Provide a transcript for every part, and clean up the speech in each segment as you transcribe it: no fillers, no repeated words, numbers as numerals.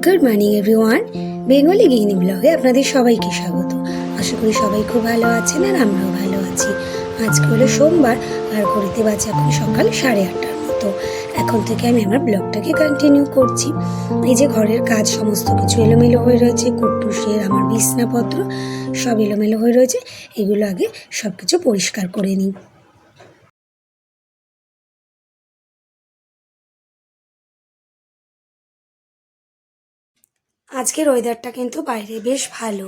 Good morning everyone, Bengali গৃহিণী ব্লগে আপনাদের সবাইকে স্বাগত। আশা করি সবাই খুব ভালো আছেন আর আমরাও ভালো আছি। আজকে হলো সোমবার আর ঘড়িতে বাজে এখন সকাল 8:30টার মতো। এখন থেকে আমি আমার ব্লগটাকে কন্টিনিউ করছি। এই যে ঘরের কাজ সমস্ত কিছু এলোমেলো হয়ে রয়েছে, কুট্টুসের আমার বিছনাপত্র সব এলোমেলো হয়ে রয়েছে। এগুলো আগে সব কিছু পরিষ্কার করে নিই। আজকের ওয়েদারটা কিন্তু বাইরে বেশ ভালো,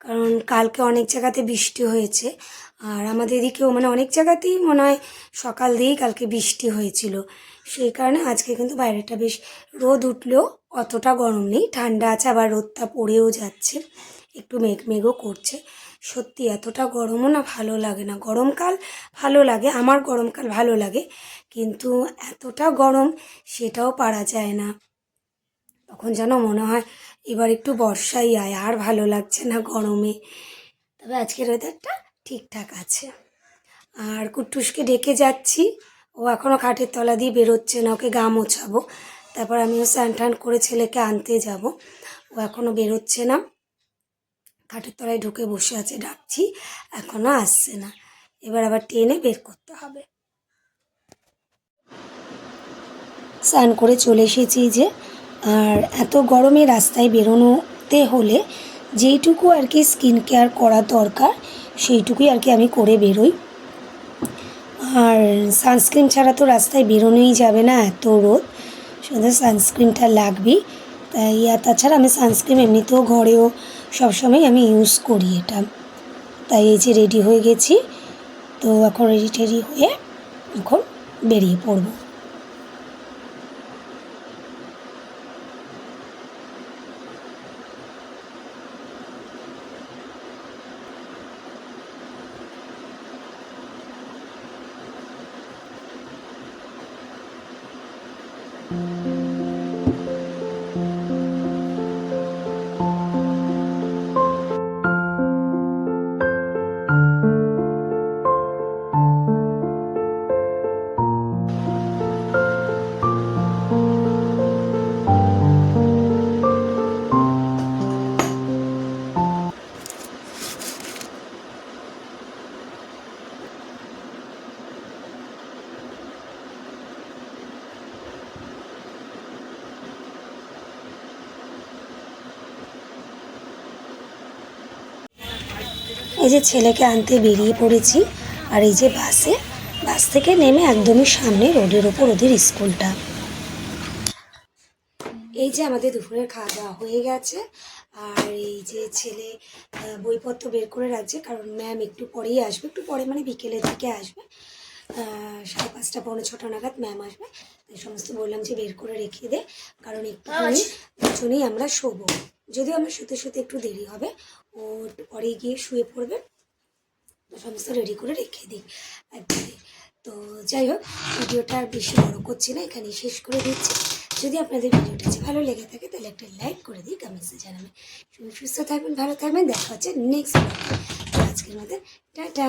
কারণ কালকে অনেক জায়গাতে বৃষ্টি হয়েছে আর আমাদের এদিকেও অনেক জায়গাতেই মনে হয় সকাল দিয়েই কালকে বৃষ্টি হয়েছিল। সেই কারণে আজকে কিন্তু বাইরেটা বেশ রোদ উঠলেও অতটা গরম নেই, ঠান্ডা আছে, আবার রোদটা পড়েও যাচ্ছে, একটু মেঘও করছে। সত্যি এতটা গরমও না ভালো লাগে না। গরমকাল ভালো লাগে, আমার গরমকাল ভালো লাগে, কিন্তু এতটা গরম সেটাও পারা যায় না। তখন যেন মনে হয় এবার একটু বর্ষাই আয়, আর ভালো লাগছে না গরমে। তবে আজকের ওয়েদারটা ঠিকঠাক আছে। আর কুট্টুসকে ডেকে যাচ্ছি, ও এখনও খাটের তলা দিয়ে বেরোচ্ছে না, ওকে গা মোছাবো, তারপর আমিও স্নান টান করে ছেলেকে আনতে যাব। ও এখনও বেরোচ্ছে না, খাটের তলায় ঢুকে বসে আছে, ডাকছি এখনও আসছে না। এবার আবার টেনে বের করতে হবে। স্নান করে চলে এসেছি যে, আর এত গরমে রাস্তায় বেরোনোতে হলে যেইটুকু আর কি স্কিন কেয়ার করা দরকার সেইটুকুই আর কি আমি করে বেরোই। আর সানস্ক্রিন ছাড়া তো রাস্তায় বেরোনোই যাবে না, এত রোদ, শুধু সানস্ক্রিনটা লাগবেই। তাই আর তাছাড়া আমি সানস্ক্রিন এমনিতেও ঘরেও সবসময় আমি ইউজ করি এটা। তাই এই যে রেডি হয়ে গেছি, তো এখন রেডি হয়ে এখন বেরিয়ে পড়বো। এই যে ছেলেকে আনতে বেরিয়ে পড়েছি, আর এই যে বাস থেকে নেমে একদমই সামনে রোডের ওপর ওদের স্কুলটা। এই যে আমাদের দুপুরের খাওয়া দাওয়া হয়ে গেছে, আর এই যে ছেলে বইপত্র বের করে রাখছে, কারণ ম্যাম একটু পরেই আসবে, একটু পরে বিকেলের দিকে আসবে, 5:30 পৌনে 6টা নাগাদ ম্যাম আসবে। তাই সমস্ত বললাম যে বের করে রেখে দে, কারণ একটুখানি দুজনেই আমরা শোবো, যদিও আমরা শুতে শুতে একটু দেরি হবে, ও একটু পরে গিয়ে শুয়ে পড়বে, সমস্ত রেডি করে রেখে দিই একদিকে। তো যাই হোক, ভিডিওটা আর বেশি বড় করছি না, এখানেই শেষ করে দিচ্ছি। যদি আপনাদের ভিডিওটা ভালো লেগে থাকে তাহলে একটা লাইক করে দিই, কমেন্টসে জানাবেন। সুস্থ থাকবেন, ভালো থাকবেন, দেখা হচ্ছে নেক্সট ভিডিও। আজকের মধ্যে টাটা।